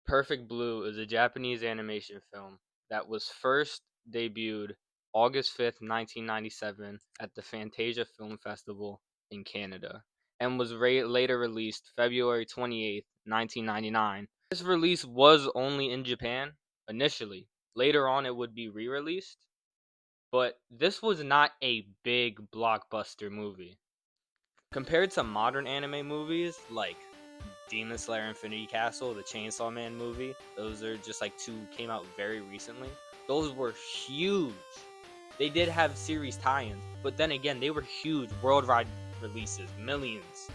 Perfect Blue is a Japanese animation film that was first debuted August 5th, 1997 at the Fantasia Film Festival in Canada and was later released February 28th, 1999. This release was only in Japan initially. Later on, it would be re-released, but this was not a big blockbuster movie. Compared to modern anime movies like Demon Slayer Infinity Castle, the Chainsaw Man movie, those are just like two came out very recently. Those were huge. They did have series tie-ins, but then again, they were huge worldwide releases, millions,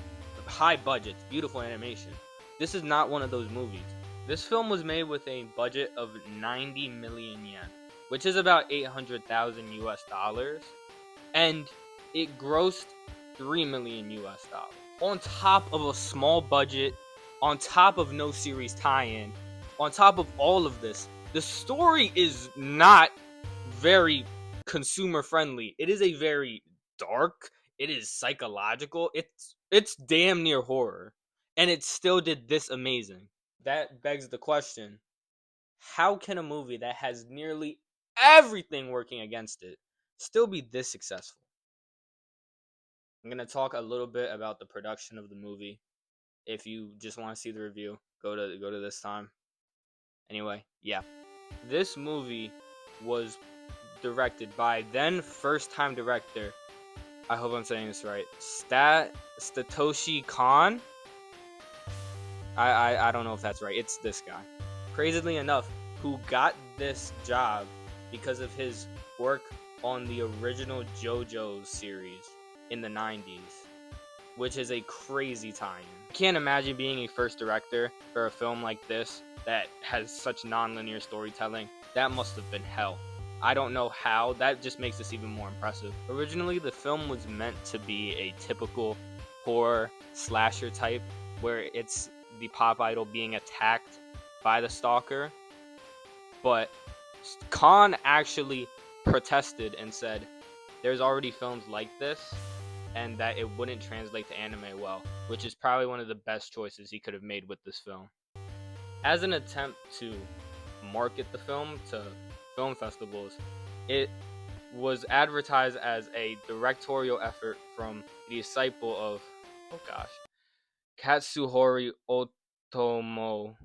high budgets, beautiful animation. This is not one of those movies. This film was made with a budget of 90 million yen, which is about 800,000 US dollars, and it grossed 3 million US dollars. On top of a small budget, on top of no series tie-in, on top of all of this, the story is not very consumer friendly. It is a very dark, it is psychological, it's damn near horror. And it still did this amazing. That begs the question, how can a movie that has nearly everything working against it still be this successful? I'm going to talk a little bit about the production of the movie. If you just want to see the review, go to this time. Anyway, yeah. This movie was directed by then first-time director, I hope I'm saying this right, Satoshi Kon. I don't know if that's right. It's this guy. Crazily enough, who got this job because of his work on the original JoJo's series in the 90s, which is a crazy time. I can't imagine being a first director for a film like this that has such non-linear storytelling. That must have been hell. I don't know how. That just makes this even more impressive. Originally, the film was meant to be a typical horror slasher type, where it's the pop idol being attacked by the stalker. But Khan actually protested and said, there's already films like this, and that it wouldn't translate to anime well, which is probably one of the best choices he could have made with this film. As an attempt to market the film to film festivals, it was advertised as a directorial effort from the disciple of, Katsuhori Otomo,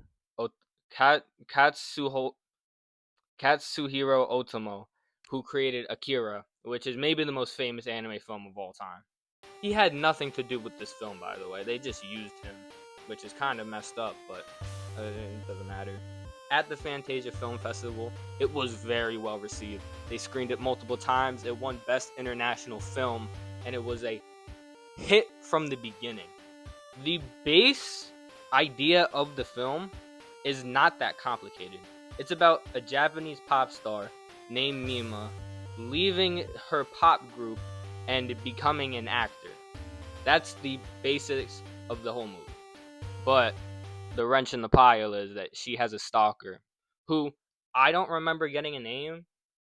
Katsuhiro Otomo, who created Akira, which is maybe the most famous anime film of all time. He had nothing to do with this film, by the way. They just used him, which is kind of messed up, but it doesn't matter. At the Fantasia Film Festival, it was very well received. They screened it multiple times. It won Best International Film, and it was a hit from the beginning. The base idea of the film is not that complicated. It's about a Japanese pop star named Mima leaving her pop group and becoming an actor. That's the basics of the whole movie. But the wrench in the pile is that she has a stalker who I don't remember getting a name,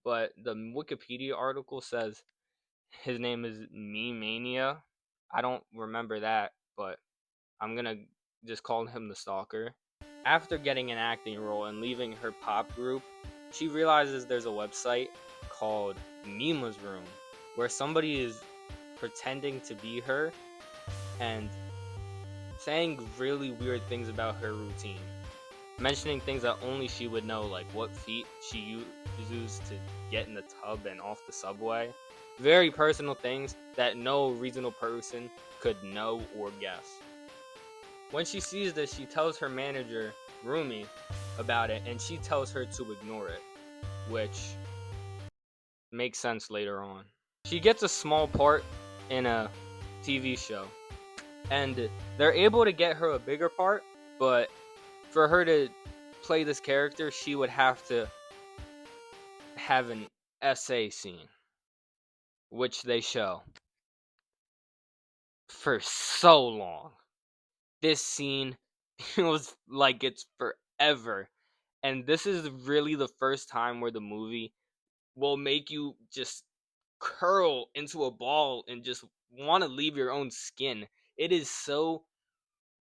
but the Wikipedia article says his name is Me Mania. I don't remember that, but I'm gonna just call him the stalker. After getting an acting role and leaving her pop group, she realizes there's a website called Mima's Room where somebody is pretending to be her and saying really weird things about her routine, mentioning things that only she would know, like what feet she uses to get in the tub and off the subway. Very personal things that no reasonable person could know or guess. When she sees this, she tells her manager, Rumi, about it, and she tells her to ignore it, which makes sense later on. She gets a small part in a TV show, and they're able to get her a bigger part, but for her to play this character, she would have to have an essay scene, which they show for so long. This scene feels like it's forever, and this is really the first time where the movie will make you just curl into a ball and just want to leave your own skin. It is so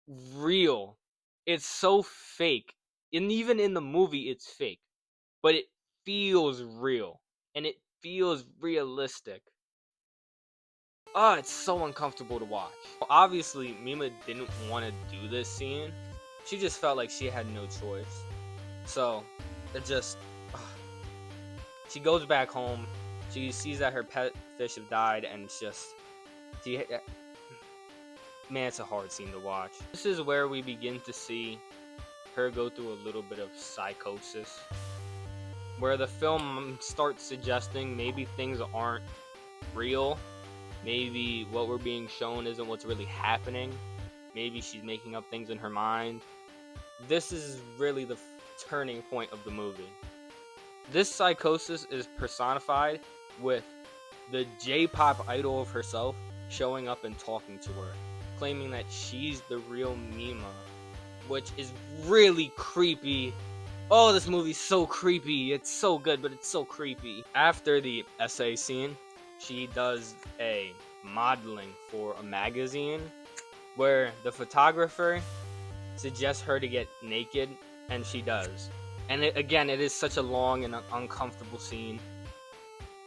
real. It's so fake. And even in the movie, it's fake. But it feels real. And it feels realistic. Oh, it's so uncomfortable to watch. Obviously, Mima didn't want to do this scene. She just felt like she had no choice. So, it just... She goes back home. She sees that her pet fish have died, and it's just... Man, it's a hard scene to watch. This is where we begin to see her go through a little bit of psychosis. Where the film starts suggesting maybe things aren't real. Maybe what we're being shown isn't what's really happening. Maybe she's making up things in her mind. This is really the turning point of the movie. This psychosis is personified with the J-pop idol of herself showing up and talking to her, claiming that she's the real Mima, which is really creepy. Oh, this movie's so creepy. It's so good, but it's so creepy. After the essay scene, she does a modeling for a magazine where the photographer suggests her to get naked, and she does. And again, it is such a long and uncomfortable scene.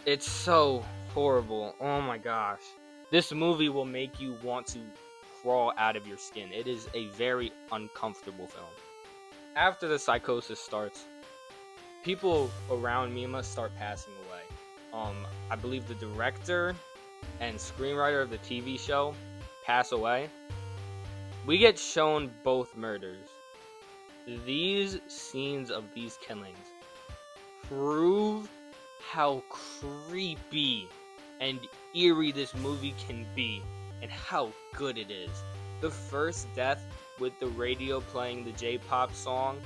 It's so horrible. Oh my gosh. This movie will make you want to crawl out of your skin. It is a very uncomfortable film. After the psychosis starts, people around Mima start passing away. I believe the director and screenwriter of the TV show pass away. We get shown both murders. These scenes of these killings prove how creepy and eerie this movie can be and how good it is. The first death with the radio playing the J-pop song,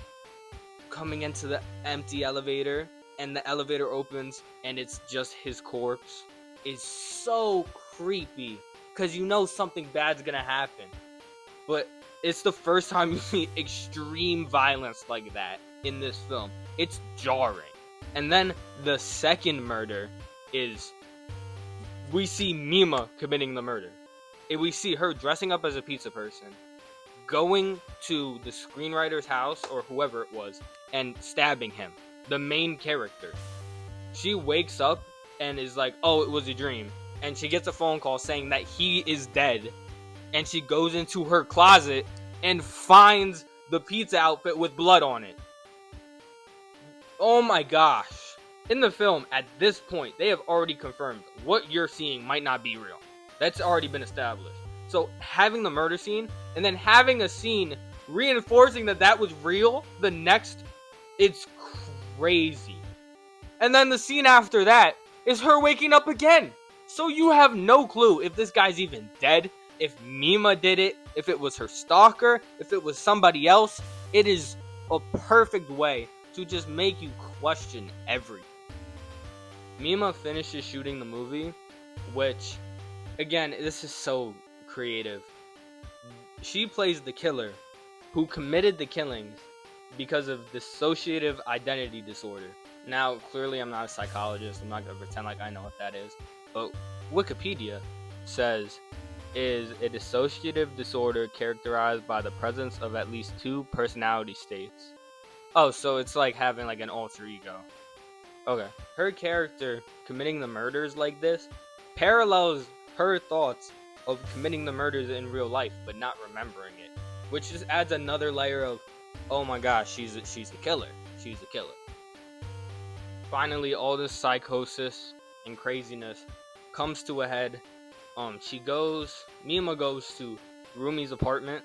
coming into the empty elevator, and the elevator opens and it's just his corpse, is so creepy because you know something bad's gonna happen. But it's the first time you see extreme violence like that in this film. It's jarring. And then the second murder is, we see Mima committing the murder. And we see her dressing up as a pizza person, going to the screenwriter's house, or whoever it was, and stabbing him, the main character. She wakes up and is like, oh, it was a dream. And she gets a phone call saying that he is dead. And she goes into her closet and finds the pizza outfit with blood on it. Oh my gosh. In the film, at this point, they have already confirmed what you're seeing might not be real. That's already been established. So having the murder scene, and then having a scene reinforcing that that was real, the next, it's crazy. And then the scene after that is her waking up again. So you have no clue if this guy's even dead, if Mima did it, if it was her stalker, if it was somebody else. It is a perfect way to just make you question everything. Mima finishes shooting the movie, which, again, this is so creative. She plays the killer who committed the killings because of dissociative identity disorder. Now, clearly I'm not a psychologist. I'm not going to pretend like I know what that is. But Wikipedia says is a dissociative disorder characterized by the presence of at least two personality states. Oh, so it's like having like an alter ego. Okay. Her character committing the murders like this parallels her thoughts of committing the murders in real life but not remembering it, which just adds another layer of, oh my gosh, she's a killer. She's a killer. Finally, all this psychosis and craziness comes to a head. Mima goes to Rumi's apartment,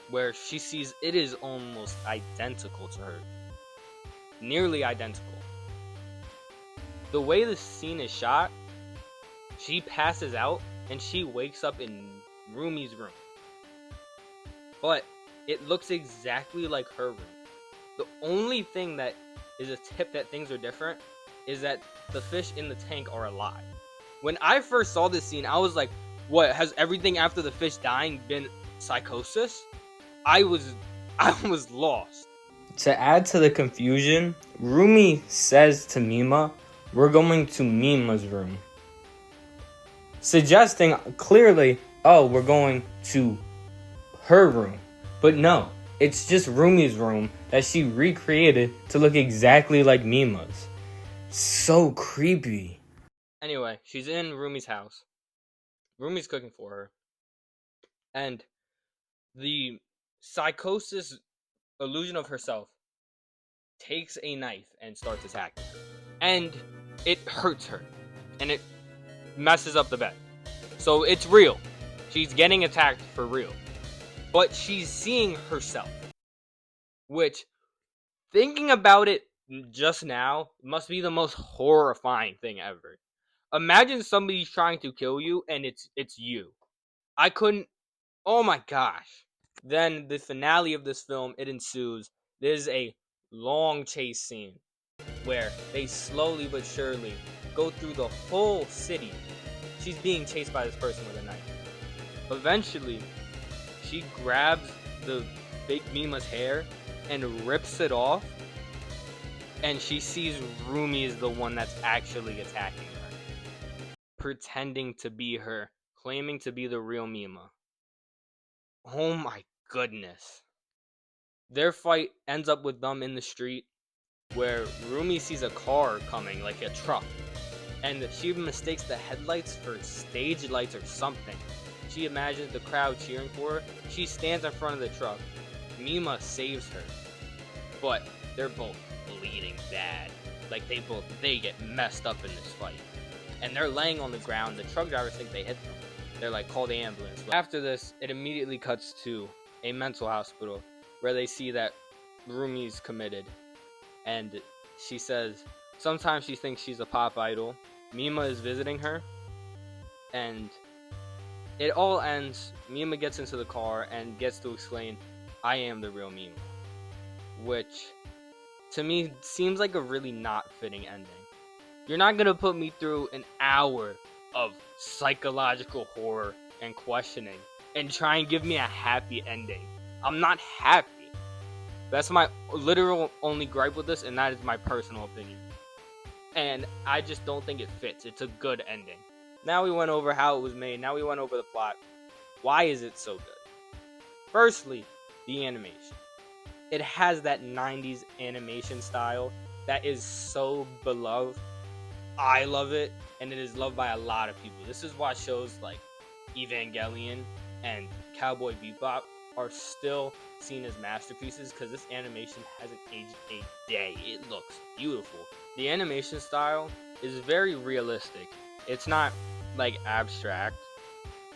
where she sees it is almost identical to her. Nearly identical. The way the scene is shot, she passes out and she wakes up in Rumi's room. But it looks exactly like her room. The only thing that is a tip that things are different is that the fish in the tank are alive. When I first saw this scene, I was like, what, has everything after the fish dying been psychosis? I was lost. To add to the confusion, Rumi says to Mima, we're going to Mima's room. Suggesting clearly, oh, we're going to her room. But no, It's just Rumi's room that she recreated to look exactly like Mima's. So creepy. Anyway, she's in Rumi's house. Rumi's cooking for her. And the psychosis illusion of herself takes a knife and starts attacking her. And it hurts her. And it messes up the bed. So it's real. She's getting attacked for real. But she's seeing herself. Which, thinking about it just now, must be the most horrifying thing ever. Imagine somebody's trying to kill you and it's you. I couldn't. Oh my gosh. Then the finale of this film, it ensues. There's a long chase scene where they slowly but surely go through the whole city. She's being chased by this person with a knife. Eventually, she grabs the fake Mima's hair and rips it off. And she sees Rumi is the one that's actually attacking her. Pretending to be her. Claiming to be the real Mima. Oh my goodness. Their fight ends up with them in the street where Rumi sees a car coming, like a truck. And she mistakes the headlights for stage lights or something. She imagines the crowd cheering for her. She stands in front of the truck. Mima saves her. But they're both bleeding bad. Like they get messed up in this fight. And they're laying on the ground. The truck drivers think they hit them. They're like, call the ambulance. But after this, it immediately cuts to a mental hospital where they see that Rumi's committed. And she says, sometimes she thinks she's a pop idol. Mima is visiting her. And it all ends. Mima gets into the car and gets to explain, I am the real Mima. Which, to me, seems like a really not fitting ending. You're not going to put me through an hour of psychological horror and questioning and try and give me a happy ending. I'm not happy. That's my literal only gripe with this, and that is my personal opinion. And I just don't think it fits. It's a good ending. Now we went over how it was made. Now we went over the plot. Why is it so good? Firstly, the animation. It has that 90s animation style that is so beloved. I love it, and it is loved by a lot of people. This is why shows like Evangelion and Cowboy Bebop are still seen as masterpieces, because this animation hasn't aged a day. It looks beautiful. The animation style is very realistic. It's not like abstract.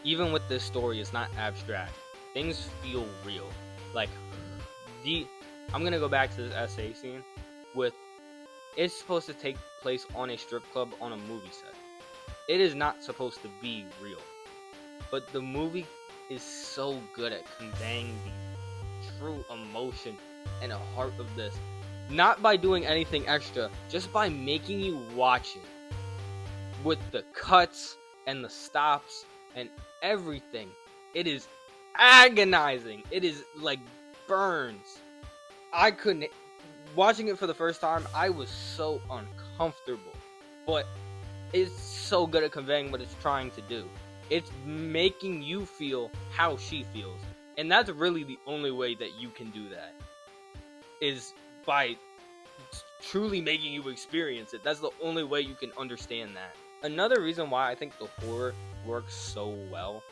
Even with this story, it's not abstract. Things feel real. Like I'm gonna go back to this essay scene with, it's supposed to take place on a strip club on a movie set. It is not supposed to be real. But the movie is so good at conveying the true emotion and the heart of this. Not by doing anything extra, just by making you watch it. With the cuts and the stops and everything. It is agonizing. It is like burns. I couldn't. Watching it for the first time, I was so uncomfortable. But it's so good at conveying what it's trying to do. It's making you feel how she feels. And that's really the only way that you can do that. Is by truly making you experience it. That's the only way you can understand that. Another reason why I think the horror works so well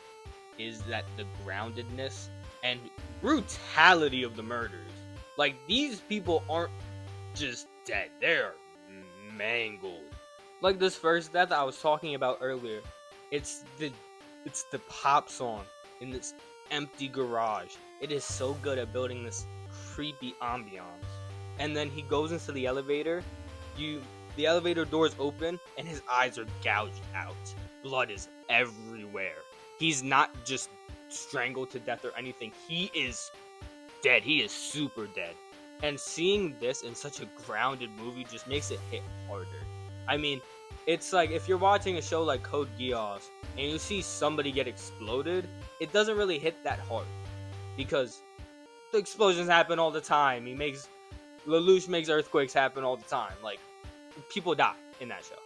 is that the groundedness and brutality of the murders. Like, these people aren't just dead. They're mangled. Like this first death I was talking about earlier. It's the pop song in this empty garage. It is so good at building this creepy ambiance. And then he goes into the elevator. The elevator doors open and his eyes are gouged out. Blood is everywhere. He's not just strangled to death or anything. He is dead. He is super dead. And seeing this in such a grounded movie just makes it hit harder. I mean, it's like if you're watching a show like Code Geass and you see somebody get exploded, it doesn't really hit that hard. Because the explosions happen all the time. Lelouch makes earthquakes happen all the time. Like, people die in that show.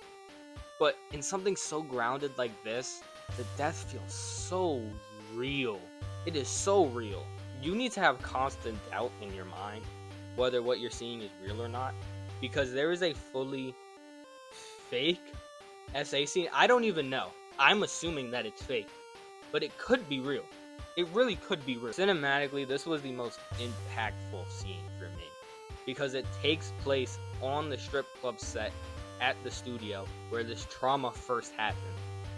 But in something so grounded like this, the death feels so real. It is so real. you need to have constant doubt in your mind whether what you're seeing is real or not, because there is a fully fake SA scene. I don't even know. I'm assuming that it's fake, but it could be real. It really could be real. Cinematically, this was the most impactful scene for me because it takes place on the strip club set at the studio where this trauma first happened.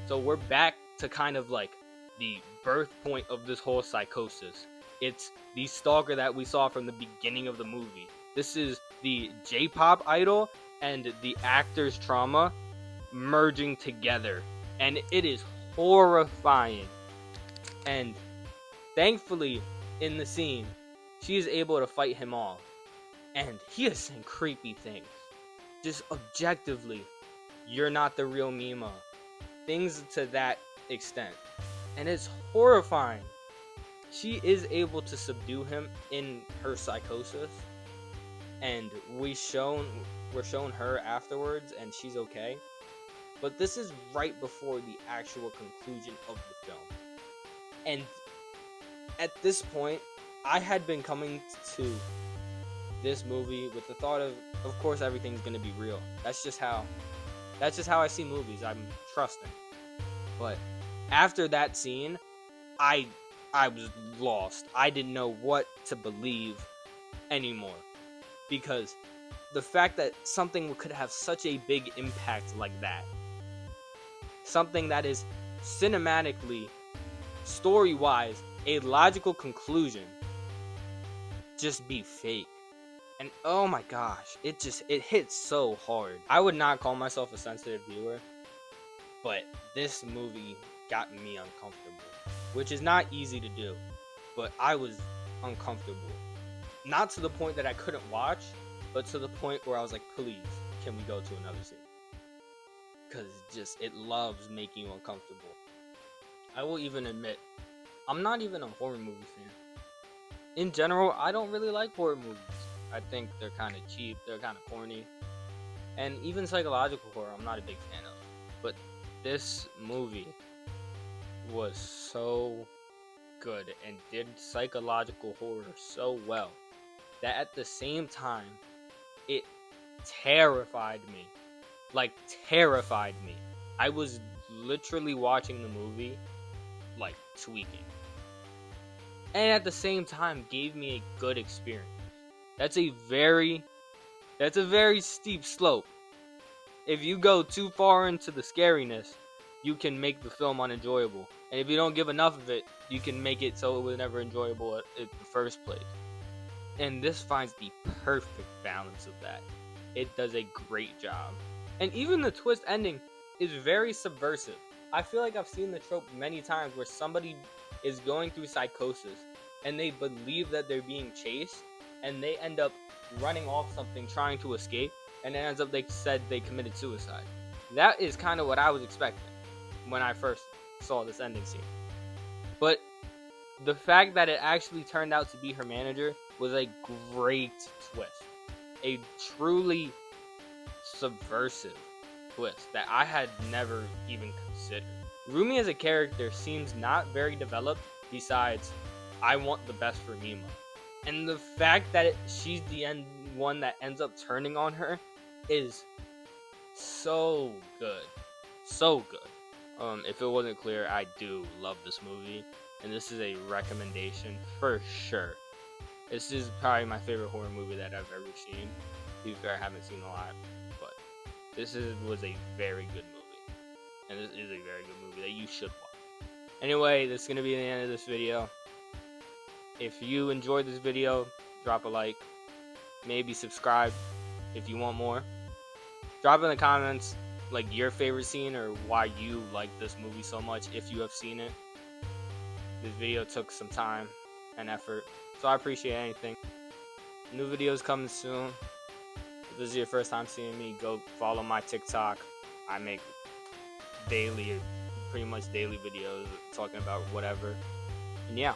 So we're back to kind of like the birth point of this whole psychosis. It's the stalker that we saw from the beginning of the movie. This is the J-pop idol and the actor's trauma merging together, and it is horrifying. And thankfully, in the scene, she is able to fight him off, and he is saying creepy things. Just objectively, you're not the real Mima. Things to that extent. And it's horrifying. She is able to subdue him in her psychosis, and we're shown her afterwards, and she's okay. But this is right before the actual conclusion of the film. And at this point, I had been coming to this movie with the thought of course, everything's gonna be real. That's just how I see movies. I'm trusting. But after that scene, I was lost. I didn't know what to believe anymore, because the fact that something could have such a big impact like that, something that is cinematically, story-wise, a logical conclusion, just be fake. And oh my gosh, it hits so hard. I would not call myself a sensitive viewer, but this movie got me uncomfortable, which is not easy to do, but I was uncomfortable. Not to the point that I couldn't watch, but to the point where I was like, please, can we go to another scene? Because it loves making you uncomfortable. I will even admit, I'm not even a horror movie fan. In general, I don't really like horror movies. I think they're kind of cheap, they're kind of corny. And even psychological horror, I'm not a big fan of. But this movie was so good and did psychological horror so well that at the same time, it terrified me. Like, terrified me. I was literally watching the movie, like, tweaking. And at the same time, gave me a good experience. That's a very steep slope. If you go too far into the scariness, you can make the film unenjoyable. And if you don't give enough of it, you can make it so it was never enjoyable in the first place. And this finds the perfect balance of that. It does a great job. And even the twist ending is very subversive. I feel like I've seen the trope many times where somebody is going through psychosis and they believe that they're being chased, and they end up running off something trying to escape, and it ends up they said they committed suicide. That is kind of what I was expecting when I first saw this ending scene. But the fact that it actually turned out to be her manager was a great twist. A truly subversive twist that I had never even considered. Rumi as a character seems not very developed, besides, I want the best for Mima. And the fact that she's the one that ends up turning on her is so good. So good. If it wasn't clear, I do love this movie, and this is a recommendation for sure. This is probably my favorite horror movie that I've ever seen. To be fair, I haven't seen a lot, but this was a very good movie. And this is a very good movie that you should watch. Anyway, this is going to be the end of this video. If you enjoyed this video, drop a like. Maybe subscribe if you want more. Drop in the comments like your favorite scene or why you like this movie so much if you have seen it. This video took some time and effort, so I appreciate anything. New videos coming soon. If this is your first time seeing me, go follow my TikTok. I make pretty much daily videos talking about whatever. And yeah.